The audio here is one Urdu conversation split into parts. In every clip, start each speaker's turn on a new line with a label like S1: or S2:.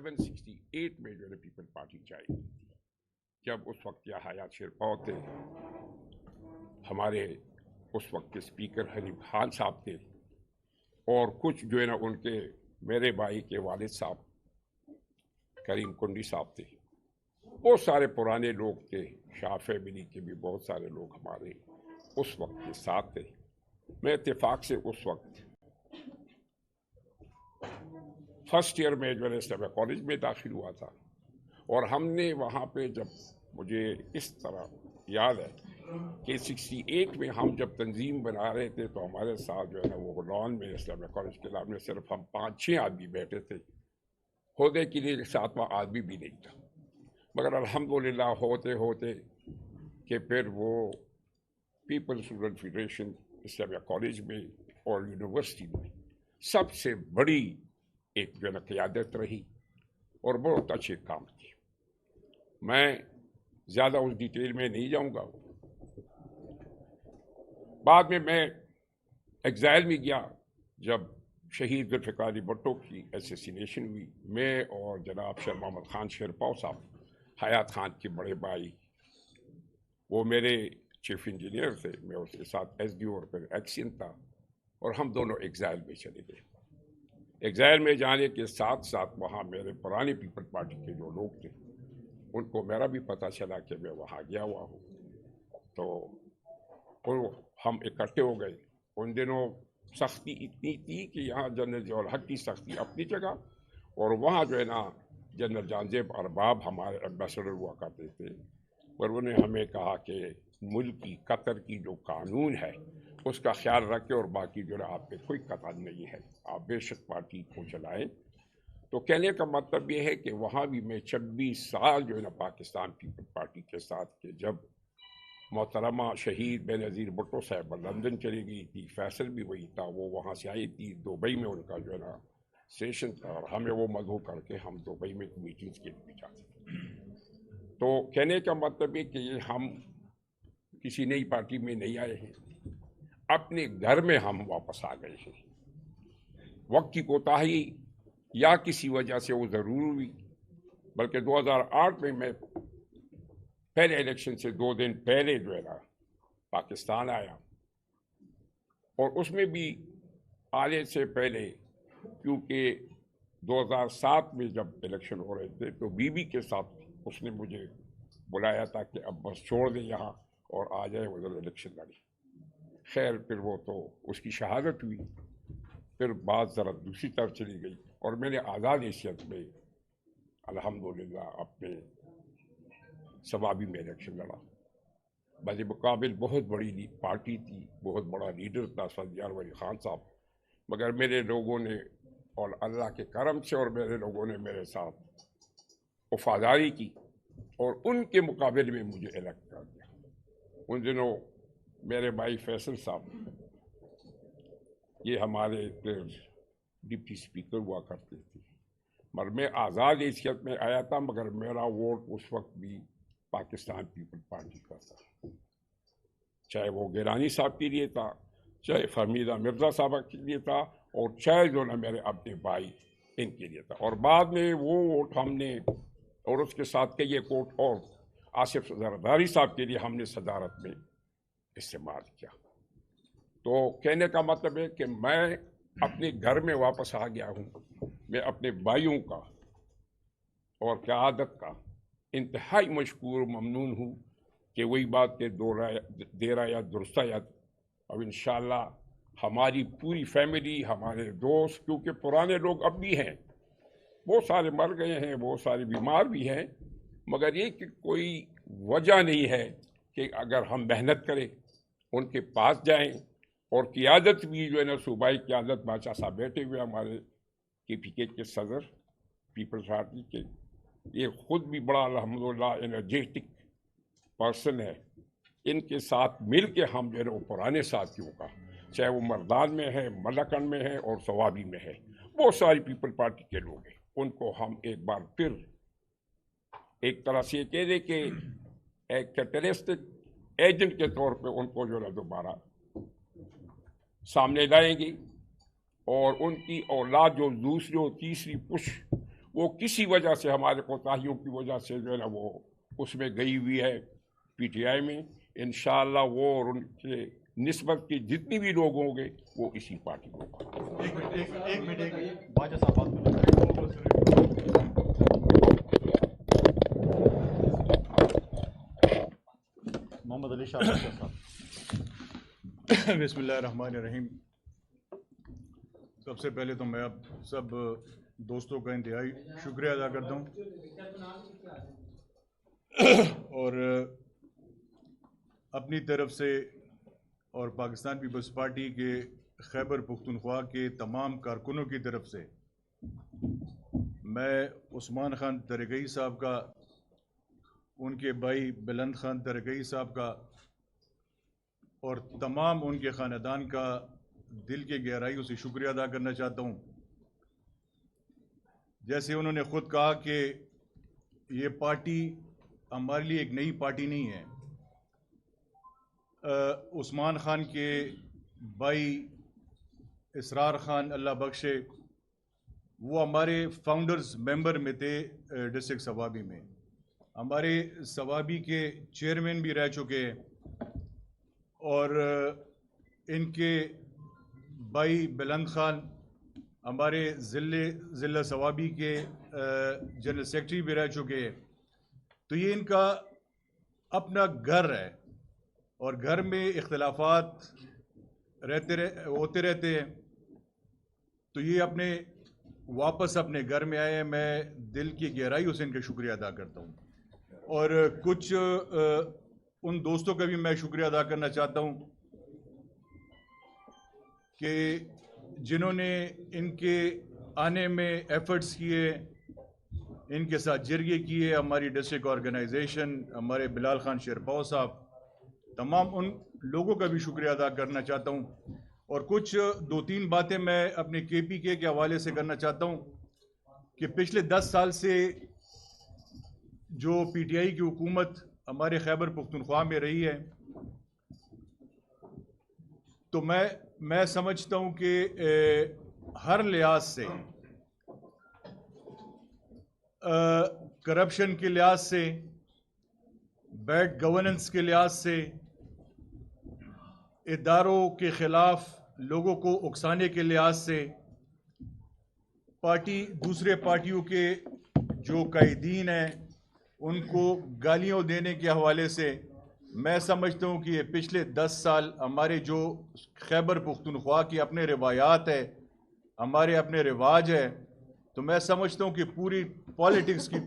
S1: 1968 میں جو ہے پیپل پارٹی جائی، جب اس وقت یا حیات شیرپاؤ تھے، ہمارے اس وقت کے اسپیکر حنیف خان صاحب تھے، اور کچھ جو ہے نا ان کے میرے بھائی کے والد صاحب کریم کنڈی صاحب تھے، بہت سارے پرانے لوگ تھے، شاہ فیملی کے بھی بہت سارے لوگ ہمارے اس وقت کے ساتھ تھے۔ میں اتفاق سے اس وقت فرسٹ ایئر میں جو ہے اسلامیہ کالج میں داخل ہوا تھا، اور ہم نے وہاں پہ جب مجھے اس طرح یاد ہے کہ 68 میں ہم جب تنظیم بنا رہے تھے تو ہمارے ساتھ جو ہے نا وہ لان میں اسلامیہ کالج کے لان میں صرف ہم 5-6 آدمی بیٹھے تھے، عہدے کے لیے 7واں آدمی بھی نہیں تھا، مگر الحمدللہ ہوتے ہوتے کہ پھر وہ پیپل اسٹوڈنٹ فیڈریشن اسلامیہ کالج میں اور یونیورسٹی میں سب سے بڑی ایک جو ہے نا قیادت رہی، اور بہت اچھے کام کیے۔ میں زیادہ اس ڈیٹیل میں نہیں جاؤں گا۔ بعد میں ایگزائل میں گیا جب شہید ذوالفقار علی بھٹو کی اسیسینیشن ہوئی۔ میں اور جناب شیر محمد خان شیرپاؤ صاحب، حیات خان کے بڑے بھائی، وہ میرے چیف انجینئر تھے، میں اس کے ساتھ ایس ڈی او اور پھر ایکسین تھا، اور ہم دونوں ایگزائل میں چلے گئے۔ ایگزائل میں جانے کے ساتھ ساتھ وہاں میرے پرانے پیپل پارٹی کے جو لوگ تھے ان کو میرا بھی پتہ چلا کہ میں وہاں گیا ہوا ہوں، تو ہم اکٹھے ہو گئے۔ ان دنوں سختی اتنی تھی کہ یہاں جنرل ضیاء الحق کی سختی اپنی جگہ، اور وہاں جو ہے نا جنرل جانزیب ارباب ہمارے ایمبیسڈر ہوا کرتے تھے، پر انہوں نے ہمیں کہا کہ ملک کی قطر کی جو قانون ہے اس کا خیال رکھیں، اور باقی جو ہے آپ پہ کوئی قطع نہیں ہے، آپ بے شک پارٹی کو چلائیں۔ تو کہنے کا مطلب یہ ہے کہ وہاں بھی میں 26 سال جو ہے نا پاکستان پیپل پارٹی کے ساتھ، کہ جب محترمہ شہید بے نظیر بھٹو صاحبہ لندن چلی گئی تھی، فیصل بھی وہی تھا، وہ وہاں سے آئی تھی، دبئی میں ان کا جو ہے نا سیشن تھا، اور ہمیں وہ مدعو کر کے ہم دبئی میں میٹنگز کے لیے جاتے تھے۔ تو کہنے کا مطلب ہے کہ یہ ہم کسی نئی پارٹی میں نہیں آئے ہیں، اپنے گھر میں ہم واپس آ گئے ہیں۔ وقت کی کوتاہی یا کسی وجہ سے وہ ضرور ہوئی، بلکہ 2008 میں پہلے الیکشن سے 2 دن پہلے جو ہے نا پاکستان آیا، اور اس میں بھی آنے سے پہلے، کیونکہ 2007 میں جب الیکشن ہو رہے تھے تو بی بی کے ساتھ اس نے مجھے بلایا تھا کہ اب بس چھوڑ دیں یہاں اور آ جائیں ادھر الیکشن لڑیں۔ خیر پھر وہ تو اس کی شہادت ہوئی، پھر بات ذرا دوسری طرف چلی گئی، اور میں نے آزاد حیثیت میں الحمدللہ اپنے ثوابی میں الیکشن لڑا۔ بالمقابل بہت بڑی پارٹی تھی، بہت بڑا لیڈر تھا سردیار ولی خان صاحب، مگر میرے لوگوں نے اور اللہ کے کرم سے اور میرے لوگوں نے میرے ساتھ وفاداری کی، اور ان کے مقابلے میں مجھے الیکٹ کر دیا۔ ان دنوں میرے بھائی فیصل صاحب یہ ہمارے ڈپٹی اسپیکر ہوا کرتے تھے، مگر میں آزاد حیثیت میں آیا تھا، مگر میرا ووٹ اس وقت بھی پاکستان پیپل پارٹی کا تھا، چاہے وہ گیلانی صاحب کے لیے تھا، چاہے فہمیدہ مرزا صاحبہ کے لیے تھا، اور چاہے جو نا میرے اپنے بھائی ان کے لیے تھا۔ اور بعد میں وہ ووٹ ہم نے، اور اس کے ساتھ کئی ایک ووٹ اور آصف زرداری صاحب کے لیے ہم نے صدارت میں استعمال کیا۔ تو کہنے کا مطلب ہے کہ میں اپنے گھر میں واپس آ گیا ہوں، میں اپنے بھائیوں کا اور قیادت کا انتہائی مشکور ممنون ہوں کہ وہی بات کہ دیر آید درست آید۔ اب انشاءاللہ ہماری پوری فیملی، ہمارے دوست، کیونکہ پرانے لوگ اب بھی ہیں، بہت سارے مر گئے ہیں، بہت سارے بیمار بھی ہیں، مگر یہ کہ کوئی وجہ نہیں ہے کہ اگر ہم محنت کریں، ان کے پاس جائیں، اور قیادت بھی جو ہے نا صوبائی قیادت بادشاہ صاحب بیٹھے ہوئے ہمارے KPK کے صدر پیپلز پارٹی کے، یہ خود بھی بڑا الحمدللہ انرجیٹک پرسن ہے، ان کے ساتھ مل کے ہم جو ہے وہ پرانے ساتھیوں کا، چاہے وہ مردان میں ہے، ملکن میں ہے، اور ثوابی میں ہے، بہت ساری پیپل پارٹی کے لوگ ہیں، ان کو ہم ایک بار پھر ایک طرح سے یہ کہہ دیں کہ ایک کیٹلسٹک ایجنٹ کے طور پہ ان کو جو ہے دوبارہ سامنے لائیں گے، اور ان کی اولاد جو دوسری اور تیسری پش وہ کسی وجہ سے ہمارے کوتاہیوں کی وجہ سے جو ہے نا وہ اس میں گئی ہوئی ہے پی ٹی آئی میں. انشاءاللہ وہ اور ان کے نسبت کے جتنی بھی لوگ ہوں گے وہ اسی پارٹی کو.
S2: محمد علی شاہ صاحب.
S3: بسم اللہ الرحمن الرحیم. سب سے پہلے تو میں اب سب دوستوں کا انتہائی شکریہ ادا کرتا ہوں اور اپنی طرف سے اور پاکستان پیپلز پارٹی کے خیبر پختونخوا کے تمام کارکنوں کی طرف سے میں عثمان خان ترگئی صاحب کا، ان کے بھائی بلند خان ترگئی صاحب کا اور تمام ان کے خاندان کا دل کے گہرائیوں سے شکریہ ادا کرنا چاہتا ہوں. جیسے انہوں نے خود کہا کہ یہ پارٹی ہمارے لیے ایک نئی پارٹی نہیں ہے. عثمان خان کے بھائی اسرار خان اللہ بخشے وہ ہمارے فاؤنڈرز ممبر میں تھے ڈسٹرکٹ سوابی میں، ہمارے سوابی کے چیئرمین بھی رہ چکے ہیں، اور ان کے بھائی بلند خان ہمارے ضلع سوابی کے جنرل سیکرٹری بھی رہ چکے ہیں. تو یہ ان کا اپنا گھر ہے اور گھر میں اختلافات ہوتے رہتے ہیں. تو یہ واپس اپنے گھر میں آئے ہیں. میں دل کی گہرائیوں سے ان کا شکریہ ادا کرتا ہوں. اور کچھ ان دوستوں کا بھی میں شکریہ ادا کرنا چاہتا ہوں کہ جنہوں نے ان کے آنے میں ایفرٹس کیے، ان کے ساتھ جرگے کیے. ہماری ڈسٹرکٹ آرگنائزیشن، ہمارے بلال خان شیرپاؤ صاحب، تمام ان لوگوں کا بھی شکریہ ادا کرنا چاہتا ہوں. اور کچھ 2-3 باتیں میں اپنے کے پی کے حوالے سے کرنا چاہتا ہوں کہ پچھلے 10 سال سے جو پی ٹی آئی کی حکومت ہمارے خیبر پختونخوا میں رہی ہے، تو میں سمجھتا ہوں کہ ہر لحاظ سے، کرپشن کے لحاظ سے، بیڈ گورننس کے لحاظ سے، اداروں کے خلاف لوگوں کو اکسانے کے لحاظ سے، دوسرے پارٹیوں کے جو قائدین ہیں ان کو گالیاں دینے کے حوالے سے، میں سمجھتا ہوں کہ یہ پچھلے 10 سال ہمارے جو خیبر پختونخوا کی اپنے روایات ہے، ہمارے اپنے رواج ہے، تو میں سمجھتا ہوں کہ پوری پالیٹکس کی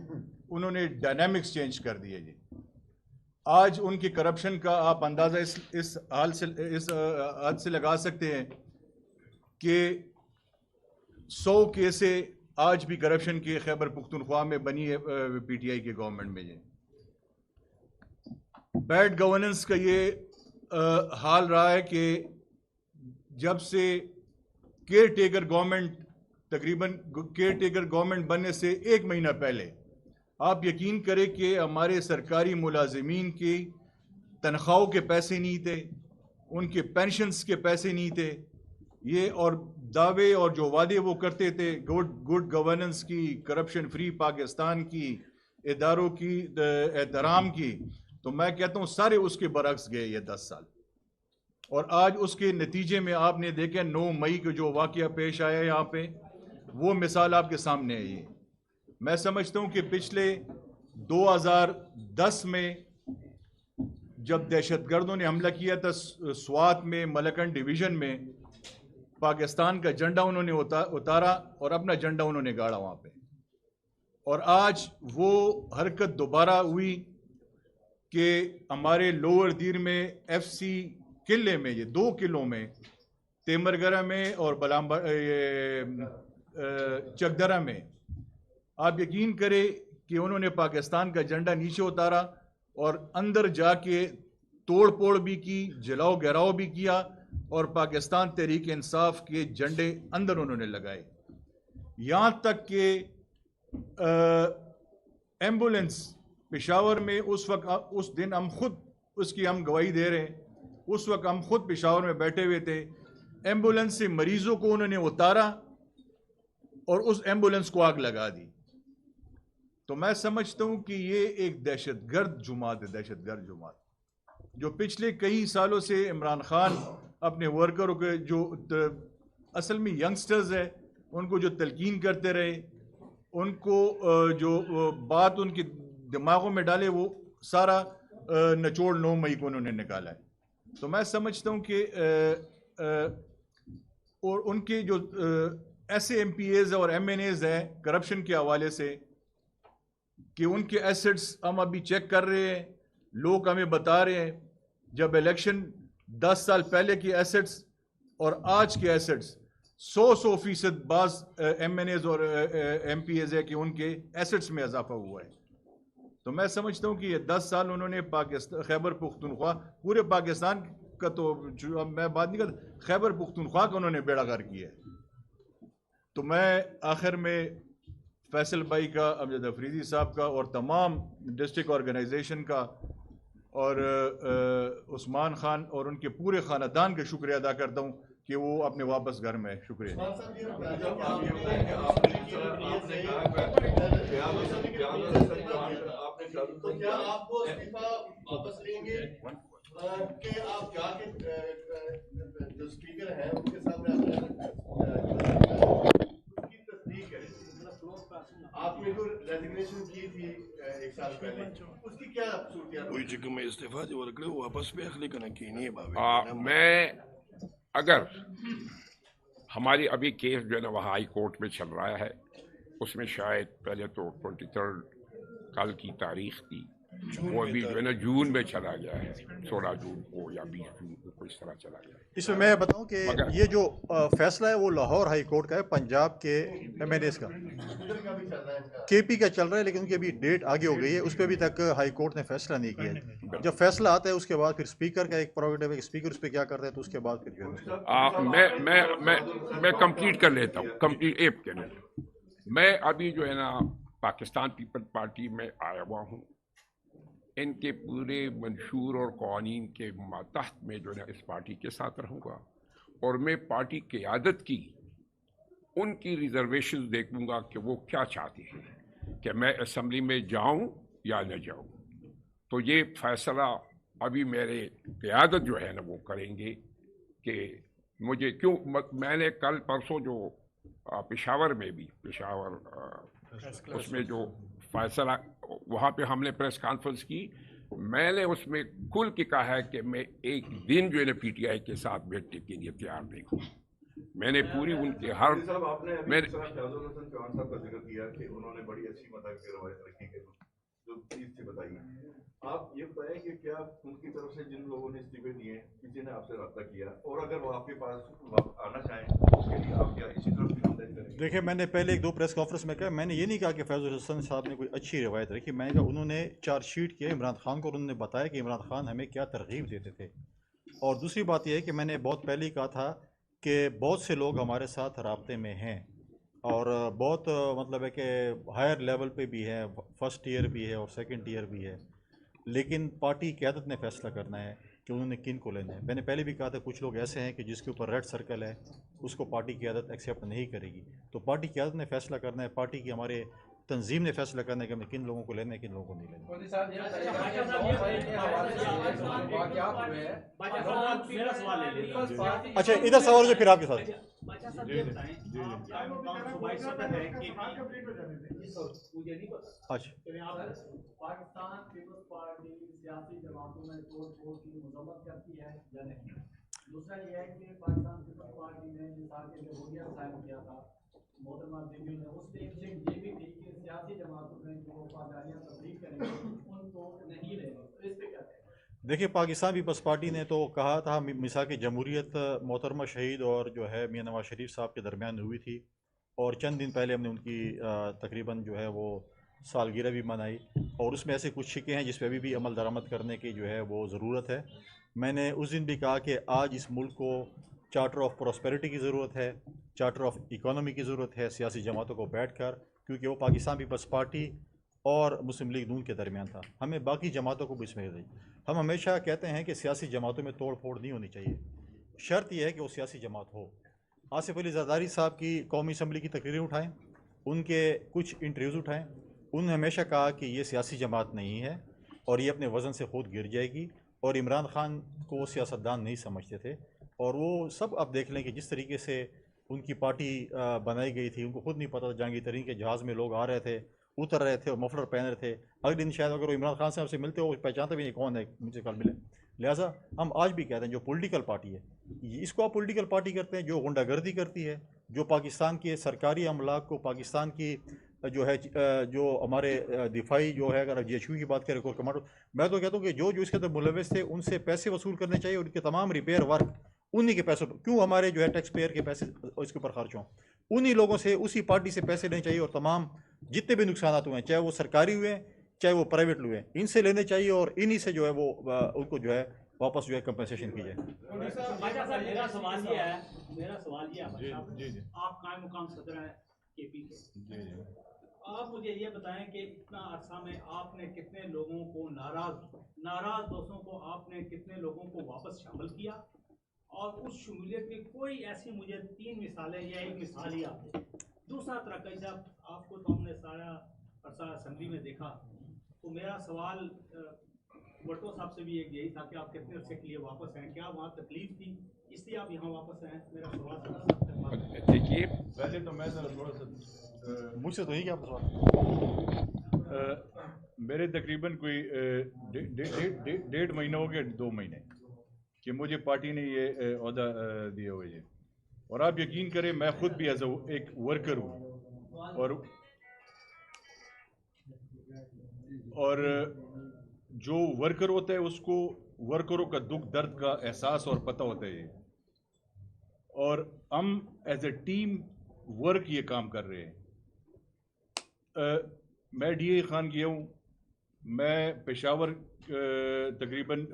S3: انہوں نے ڈائنامکس چینج کر دیے. آج ان کی کرپشن کا آپ اندازہ اس حد سے لگا سکتے ہیں کہ 100 کیسیں آج بھی کرپشن کے خیبر پختونخوا میں بنی ہے پی ٹی آئی کے گورنمنٹ میں. بیڈ گورننس کا یہ حال رہا ہے کہ جب سے کیئر ٹیکر گورنمنٹ، تقریباً کیئر ٹیکر گورنمنٹ بننے سے 1 مہینہ پہلے، آپ یقین کریں کہ ہمارے سرکاری ملازمین کی تنخواہوں کے پیسے نہیں تھے، ان کے پینشنز کے پیسے نہیں تھے. یہ اور دعوے اور جو وعدے وہ کرتے تھے گڈ گورننس کی، کرپشن فری پاکستان کی، اداروں کی احترام کی، تو میں کہتا ہوں سارے اس کے برعکس گئے یہ 10 سال. اور آج اس کے نتیجے میں آپ نے دیکھا 9 مئی کو جو واقعہ پیش آیا یہاں پہ، وہ مثال آپ کے سامنے ہے. یہ میں سمجھتا ہوں کہ پچھلے 2010 میں جب دہشت گردوں نے حملہ کیا تھا سوات میں، ملکن ڈویژن میں، پاکستان کا جھنڈا انہوں نے اتارا اور اپنا جھنڈا انہوں نے گاڑا وہاں پہ. اور آج وہ حرکت دوبارہ ہوئی کہ ہمارے لوور دیر میں ایف سی قلعے میں، یہ 2 قلعوں میں، تیمرگرہ میں اور چکدرہ میں، آپ یقین کریں کہ انہوں نے پاکستان کا جھنڈا نیچے اتارا اور اندر جا کے توڑ پھوڑ بھی کی، جلاؤ گھیراؤ بھی کیا، اور پاکستان تحریک انصاف کے جھنڈے اندر انہوں نے لگائے. یہاں تک کہ ایمبولینس پشاور میں اس دن ہم خود اس کی ہم گواہی دے رہے ہیں، اس وقت ہم خود پشاور میں بیٹھے ہوئے تھے، ایمبولینس سے مریضوں کو انہوں نے اتارا اور اس ایمبولینس کو آگ لگا دی. تو میں سمجھتا ہوں کہ یہ ایک دہشت گرد جماعت ہے، دہشت گرد جماعت، جو پچھلے کئی سالوں سے عمران خان اپنے ورکروں کے جو اصل میں ینگسٹرز ہیں ان کو جو تلقین کرتے رہے، ان کو جو بات ان کے دماغوں میں ڈالے، وہ سارا نچوڑ 9 مئی کو انہوں نے نکالا ہے۔ تو میں سمجھتا ہوں کہ اور ان کے جو ایسے ایم پی ایز اور ایم این ایز ہیں کرپشن کے حوالے سے، کہ ان کے ایسٹس ہم ابھی چیک کر رہے ہیں، لوگ ہمیں بتا رہے ہیں، جب الیکشن 10 سال پہلے کے ایسٹس اور آج کے ایسٹس 100% بعض ایم این ایز اور ایم پی ایز ہے کہ ان کے ایسٹس میں اضافہ ہوا ہے۔ تو میں سمجھتا ہوں کہ یہ 10 سال انہوں نے خیبر پختونخوا، پورے پاکستان کا تو میں بات نہیں کرتا، خیبر پختونخوا کا انہوں نے بیڑا غرق کیا ہے۔ تو میں آخر میں فیصل بھائی کا، امجد افریدی صاحب کا اور تمام ڈسٹرکٹ آرگنائزیشن کا اور عثمان خان اور ان کے پورے خاندان کا شکریہ ادا کرتا ہوں کہ وہ اپنے واپس گھر میں۔ شکریہ۔
S4: تو کیا آپ وہ استعفیٰ واپس لیں گے کہ آپ جا کے جو اسپیکر ہیں ان کے سامنے اس کی تصدیق کریں؟ آپ نے جو ریزگنیشن کی تھی 1 سال پہلے، اس کی کیا صورتحال؟
S5: کوئی چکم میں استعفیٰ جو ورکڑے واپس پہ اخلی کرنا کی نہیں ہے
S1: میں اگر ہماری ابھی کیس جو ہے نا وہ ہائی کورٹ میں چل رہا ہے، اس میں شاید پہلے تو 23 کل کی تاریخ تھی، وہ ابھی جو ہے نا جون میں چلا گیا ہے، 16 جون کو یا 20 جون کو اس طرح چلا گیا ہے۔
S2: اس میں میں بتاؤں کہ یہ جو فیصلہ ہے وہ لاہور ہائی کورٹ کا ہے، پنجاب کے ایم این ایز کا، کے پی کا چل رہا ہے، لیکن ان کی ابھی ڈیٹ آگے ہو گئی ہے، اس پہ ابھی تک ہائی کورٹ نے فیصلہ نہیں کیا ہے۔ جب فیصلہ آتا ہے اس کے بعد پھر اسپیکر کا ایک پروگیٹو ہے، اسپیکر اس پہ کیا کرتا ہے، تو اس کے بعد پھر جو ہے
S1: میں کمپلیٹ کر لیتا ہوں، کمپلیٹ ایپ کے لیے۔ میں ابھی جو ہے نا پاکستان پیپل پارٹی میں آیا ہوا ہوں، ان کے پورے منشور اور قوانین کے ماتحت میں جو ہے اس پارٹی کے ساتھ رہوں گا، اور میں پارٹی قیادت کی ان کی ریزرویشنز دیکھوں گا کہ وہ کیا چاہتے ہیں کہ میں اسمبلی میں جاؤں یا نہ جاؤں۔ تو یہ فیصلہ ابھی میرے قیادت جو ہے نا وہ کریں گے کہ مجھے کیوں۔ میں نے کل پرسوں جو پشاور میں بھی اس میں جو فیصلہ وہاں پہ ہم نے پریس کانفرنس کی، میں نے اس میں کھل کے کہا ہے کہ میں ایک دن جو ہے نا پی ٹی آئی کے ساتھ بیٹھنے کے لیے تیار نہیں ہوں۔ میں نے پوری ان کے ہر میں
S6: چوہان صاحب کا ذکر کیا کہ انہوں نے بڑی اچھی مذہب کی روایت رکھی ہے، جو چیز تھی بتائیے، آپ یہ بتائیں کہ کیا ان کی طرف سے جن لوگوں نے استعفے دیے کسی نے آپ سے رابطہ کیا، اور اگر وہ آپ کے پاس آنا چاہیں اس کے لیے آپ کیا اسی طرح بھی آمدید کریں گے؟
S2: دیکھیں، میں نے پہلے 1-2 پریس کانفرنس میں کہا، میں نے یہ نہیں کہا کہ فیض الحسن صاحب نے کوئی اچھی روایت رکھی، میں نے کہا انہوں نے چارج شیٹ کیا عمران خان کو، اور انہوں نے بتایا کہ عمران خان ہمیں کیا ترغیب دیتے تھے۔ اور دوسری بات یہ ہے کہ میں نے بہت پہلے ہی کہا تھا کہ بہت سے لوگ ہمارے ساتھ رابطے میں ہیں، اور بہت مطلب ہے کہ ہائر لیول پہ بھی ہے، فرسٹ ایئر بھی ہے اور سیکنڈ ایئر بھی ہے، لیکن پارٹی قیادت نے فیصلہ کرنا ہے کہ انہوں نے کن کو لینا ہے۔ میں نے پہلے بھی کہا تھا کچھ لوگ ایسے ہیں کہ جس کے اوپر ریڈ سرکل ہے اس کو پارٹی قیادت ایکسیپٹ نہیں کرے گی، تو پارٹی قیادت نے فیصلہ کرنا ہے، پارٹی کی ہمارے تنظیم نے فیصلہ کرنا ہے کہ ہمیں کن لوگوں کو لینا ہے، کن لوگوں کو نہیں لینا۔ اچھا، ادھر سوال جو پھر آپ کے ساتھ۔
S7: پاکستان پیپلز پارٹی سیاسی جماعتوں میں توڑ پھوڑ کی مذمت کرتی ہے یا نہیں؟ دوسرا یہ ہے کہ پاکستان پیپلز پارٹی نے مثال کے جمہوریت قائم کیا تھا محترمہ بیوی نے، اس نے یہ بھی تھی کہ سیاسی جماعتوں میں جو وفاداریاں تبلیغ کریں گے ان کو نہیں لیں گے، تو اس پہ کیا کہیں؟
S2: دیکھیے، پاکستان پیپلز پارٹی نے تو کہا تھا مثال کی جمہوریت محترمہ شہید اور جو ہے میاں نواز شریف صاحب کے درمیان ہوئی تھی، اور چند دن پہلے ہم نے ان کی تقریباً جو ہے وہ سالگرہ بھی منائی، اور اس میں ایسے کچھ شکے ہیں جس پہ ابھی بھی عمل درآمد کرنے کی جو ہے وہ ضرورت ہے۔ میں نے اس دن بھی کہا کہ آج اس ملک کو چارٹر آف پراسپیرٹی کی ضرورت ہے، چارٹر آف اکانومی کی ضرورت ہے، سیاسی جماعتوں کو بیٹھ کر، کیونکہ وہ پاکستان پیپلز پارٹی اور مسلم لیگ نون کے درمیان تھا، ہمیں باقی جماعتوں کو بھی اس میں دی۔ ہم ہمیشہ کہتے ہیں کہ سیاسی جماعتوں میں توڑ پھوڑ نہیں ہونی چاہیے، شرط یہ ہے کہ وہ سیاسی جماعت ہو۔ آصف علی زرداری صاحب کی قومی اسمبلی کی تقریریں اٹھائیں، ان کے کچھ انٹرویوز اٹھائیں، انہوں نے ہمیشہ کہا کہ یہ سیاسی جماعت نہیں ہے اور یہ اپنے وزن سے خود گر جائے گی، اور عمران خان کو وہ سیاستدان نہیں سمجھتے تھے. اور وہ سب آپ دیکھ لیں کہ جس طریقے سے ان کی پارٹی بنائی گئی تھی، ان کو خود نہیں پتہ تھا. جہانگیر ترین کے جہاز میں لوگ آ رہے تھے، اتر رہے تھے اور مفلر پہن رہے تھے. اگلے دن شاید اگر وہ عمران خان صاحب سے ملتے ہو پہچانتے بھی نہیں کون ہے، مجھ سے کل ملے. لہٰذا ہم آج بھی کہتے ہیں جو پولیٹیکل پارٹی ہے، اس کو آپ پولیٹیکل پارٹی کرتے ہیں جو غنڈہ گردی کرتی ہے، جو پاکستان کے سرکاری املاک کو، پاکستان کی جو ہے جو ہمارے دفاعی جو ہے، اگر جی ایچ کیو کی بات کریں، کور کمانڈو، میں تو کہتا ہوں کہ جو اس کے اندر ملوث تھے ان سے پیسے وصول کرنے چاہیے، اور ان کے تمام ریپیئر ورک انہی کے پیسوں کیوں ہمارے جو ہے ٹیکس پیئر کے پیسے اس کے اوپر خرچ ہوں، انہی لوگوں سے، اسی پارٹی سے پیسے لینے چاہیے. اور تمام جتنے بھی نقصانات ہوئے ہیں، چاہے وہ سرکاری ہوئے ہیں چاہے وہ پرائیویٹ ہوئے ہیں، ان سے لینے چاہیے، اور انہی سے جو ہے وہ ان کو جو ہے واپس جو ہے کمپنسیشن کی جائے.
S7: باچا صاحب میرا سوال یہ ہے آپ قائم مقام صدر ہیں کے پی کے، آپ مجھے یہ بتائیں کہ اتنا عرصہ میں آپ نے کتنے لوگوں کو ناراض دوستوں کو آپ نے کتنے لوگوں کو واپس شامل کیا، اور اس شمولیت کی کوئی ایسی مجھے 3 مثالیں یا ایک مثال ہی آپ دیں. دوسرا طرح جب آپ کو تو ہم نے سارا عرصہ اسمبلی میں دیکھا، تو میرا سوال بھٹو صاحب سے بھی ایک یہی تھا کہ آپ کتنے عرصے کے لیے واپس ہیں، کیا وہاں تکلیف تھی اس لیے آپ یہاں واپس ہیں؟ میرا سوال
S1: دیکھیے،
S3: پہلے تو میں تھوڑا سا
S2: مجھ سے تو نہیں کیا آپ سوال.
S3: میرے تقریباً کوئی 1.5 مہینہ ہو گیا، 2 مہینے کہ مجھے پارٹی نے یہ عہدہ دیا ہوئے ہے. اور آپ یقین کریں میں خود بھی ایز اے ایک ورکر ہوں، اور جو ورکر ہوتا ہے اس کو ورکروں کا دکھ درد کا احساس اور پتہ ہوتا ہے. اور ہم ایز اے ٹیم ورک یہ کام کر رہے ہیں. میں ڈی اے خان گیا ہوں، میں پشاور تقریباً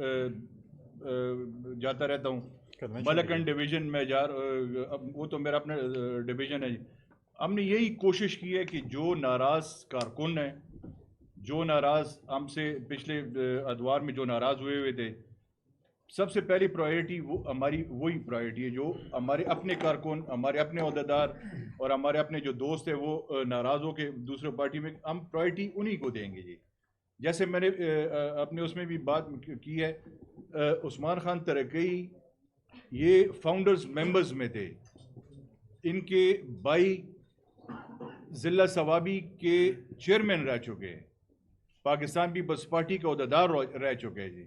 S3: جاتا رہتا ہوں. ملکن ڈویژن میں وہ تو میرا اپنا ڈویژن ہے. ہم نے یہی کوشش کی ہے کہ جو ناراض کارکن ہیں، جو ناراض ہم سے پچھلے ادوار میں جو ناراض ہوئے تھے، سب سے پہلی پرائیورٹی وہ ہماری وہی پرائیورٹی ہے جو ہمارے اپنے کارکن، ہمارے اپنے عہدیدار اور ہمارے اپنے جو دوست ہیں وہ ناراض ہو کے دوسرے پارٹی میں، ہم پرائیورٹی انہی کو دیں گے. جی جیسے میں نے اپنے اس میں بھی بات کی ہے، عثمان خان ترکی یہ فاؤنڈرز ممبرز میں تھے. ان کے بھائی ضلع ثوابی کے چیئرمین رہ چکے ہیں، پاکستان پیپلز پارٹی کا عہدیدار رہ چکے ہیں. جی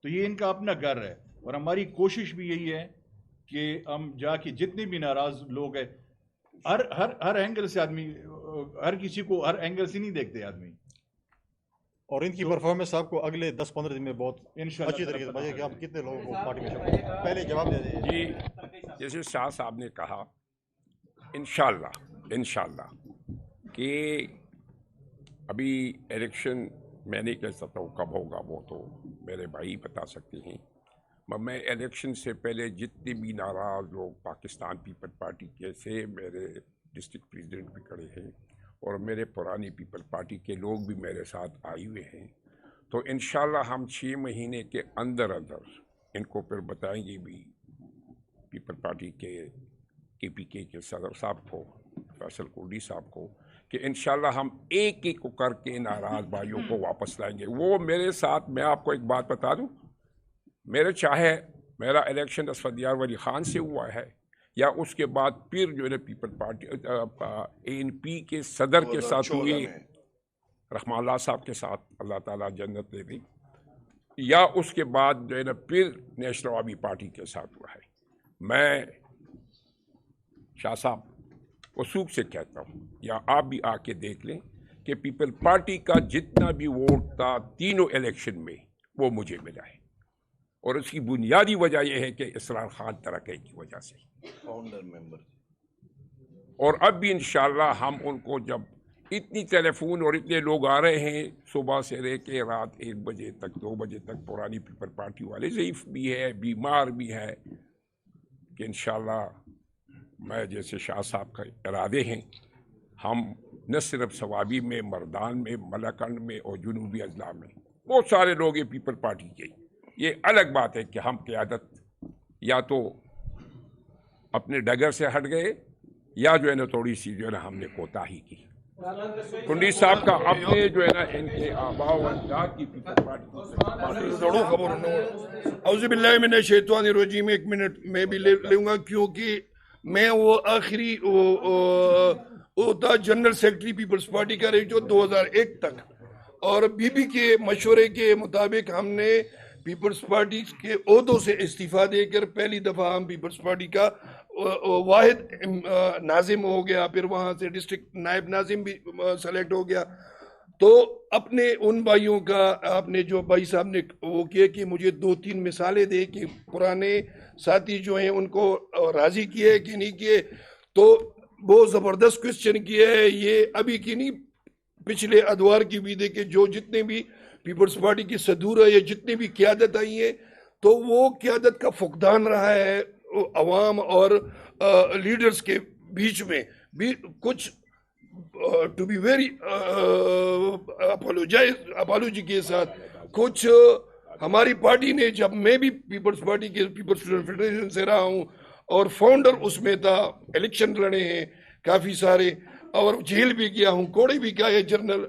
S3: تو یہ ان کا اپنا گھر ہے، اور ہماری کوشش بھی یہی ہے کہ ہم جا کے جتنے بھی ناراض لوگ ہیں، ہر اینگل سے آدمی، ہر کسی کو ہر اینگل سے نہیں دیکھتے آدمی.
S2: اور ان کی پرفارمنس آپ کو اگلے 10-15 دن میں بہت اچھی طریقے سے بتائیے کہ آپ کتنے لوگوں کو پارٹی میں شامل. پہلے جواب دے دیجیے.
S1: جی جیسے شاہ صاحب نے کہا، انشاءاللہ کہ ابھی الیکشن میں نہیں کہہ سکتا ہوں کب ہوگا، وہ تو میرے بھائی بتا سکتے ہیں. میں الیکشن سے پہلے جتنے بھی ناراض لوگ پاکستان پیپل پارٹی کے سے، میرے ڈسٹرکٹ پریزیڈنٹ بھی کھڑے ہیں اور میرے پرانی پیپل پارٹی کے لوگ بھی میرے ساتھ آئے ہوئے ہیں. تو انشاءاللہ ہم 6 مہینے کے اندر ان کو پھر بتائیں گے بھی پیپل پارٹی کے پی کے صدر صاحب کو، فیصل کوڈی صاحب کو، کہ انشاءاللہ ہم ایک ایک کو کر کے ناراض بھائیوں کو واپس لائیں گے. وہ میرے ساتھ، میں آپ کو ایک بات بتا دوں، میرا الیکشن اسفندیار ولی خان سے ہوا ہے، یا اس کے بعد پھر جو ہے پیپل پارٹی ANP کے صدر کے ساتھ ہوئی، رحمان اللہ صاحب کے ساتھ، اللہ تعالیٰ جنت دے دی، یا اس کے بعد جو ہے نا پھر نیشنل عوامی پارٹی کے ساتھ ہوا ہے. میں شاہ صاحب وثوق سے کہتا ہوں، یا آپ بھی آ کے دیکھ لیں کہ پیپل پارٹی کا جتنا بھی ووٹ تھا تینوں الیکشن میں وہ مجھے ملا ہے، اور اس کی بنیادی وجہ یہ ہے کہ اسرار خان ترکی کی وجہ سے
S6: فاؤنڈر ممبر.
S1: اور اب بھی انشاءاللہ ہم ان کو، جب اتنی ٹیلیفون اور اتنے لوگ آ رہے ہیں صبح سے لے کے رات 1 بجے تک 2 بجے تک، پرانی پیپل پارٹی والے ضعیف بھی ہے، بیمار بھی ہے، کہ انشاءاللہ میں جیسے شاہ صاحب کا ارادے ہیں، ہم نہ صرف ثوابی میں، مردان میں، ملکنڈ میں اور جنوبی اضلاع میں بہت سارے لوگ ہیں پیپل پارٹی کے. یہ الگ بات ہے کہ ہم قیادت یا تو اپنے ڈگر سے ہٹ گئے، یا جو ہے نا تھوڑی سی جو ہے نا ہم نے کوتاہی کی. کنڈی صاحب کا اپنے جو ہے نا ان کے آباء و اجداد کی پیپلز پارٹی
S5: ضرور خبر اعوذ باللہ من الشیطان الرجیم. 1 منٹ میں بھی لے لوں گا کیونکہ میں وہ آخری وہ تھا جنرل سیکرٹری پیپلز پارٹی کا رہی جو 2001 تک, اور بی بی کے مشورے کے مطابق ہم نے پیپلز پارٹی کے عہدوں سے استعفیٰ دے کر پہلی دفعہ ہم پیپلز پارٹی کا واحد ناظم ہو گیا, پھر وہاں سے ڈسٹرکٹ نائب ناظم بھی سلیکٹ ہو گیا. تو اپنے ان بھائیوں کا آپ نے جو بھائی صاحب نے وہ کیا کہ مجھے 2-3 مثالیں دے کہ پرانے ساتھی جو ہیں ان کو راضی کیے کہ نہیں کیے, تو بہت زبردست کوشچن کیا ہے یہ ابھی کی نہیں پچھلے ادوار کی بھی دے کہ جو جتنے بھی پیپلز پارٹی کی صدور ہے یا جتنی بھی قیادت آئی ہے تو وہ قیادت کا فقدان رہا ہے عوام اور لیڈرز کے بیچ میں بھی. کچھ ٹو بی ویری اپالوجی کے ساتھ کچھ ہماری پارٹی نے, جب میں بھی پیپلز پارٹی کے پیپلز اسٹوڈنٹ فیڈریشن سے رہا ہوں اور فاؤنڈر اس میں تھا, الیکشن لڑے ہیں کافی سارے اور جیل بھی گیا ہوں, کوڑے بھی گیا ہے. جنرل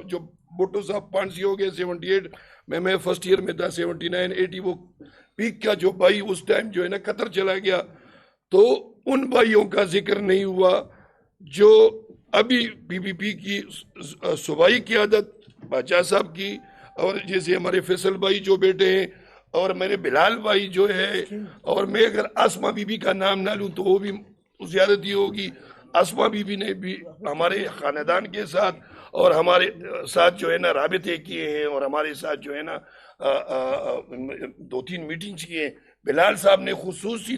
S5: جو بھٹو صاحب پانسی ہو گئے 78 میں فرسٹ ایئر میں تھا, 79-80 وہ پیک کا جو بھائی اس ٹائم جو ہے نا قطر چلا گیا. تو ان بھائیوں کا ذکر نہیں ہوا جو ابھی پی پی پی کی صوبائی قیادت باچا صاحب کی, اور جیسے ہمارے فیصل بھائی جو بیٹے ہیں اور میرے بلال بھائی جو ہے, اور میں اگر آسما بی بی کا نام نہ لوں تو وہ بھی زیادتی ہوگی. آسما بی بی نے بھی ہمارے خاندان کے ساتھ اور ہمارے ساتھ جو ہے نا رابطے کیے ہیں اور ہمارے ساتھ جو ہے نا 2-3 میٹنگز کیے ہیں. بلال صاحب نے خصوصی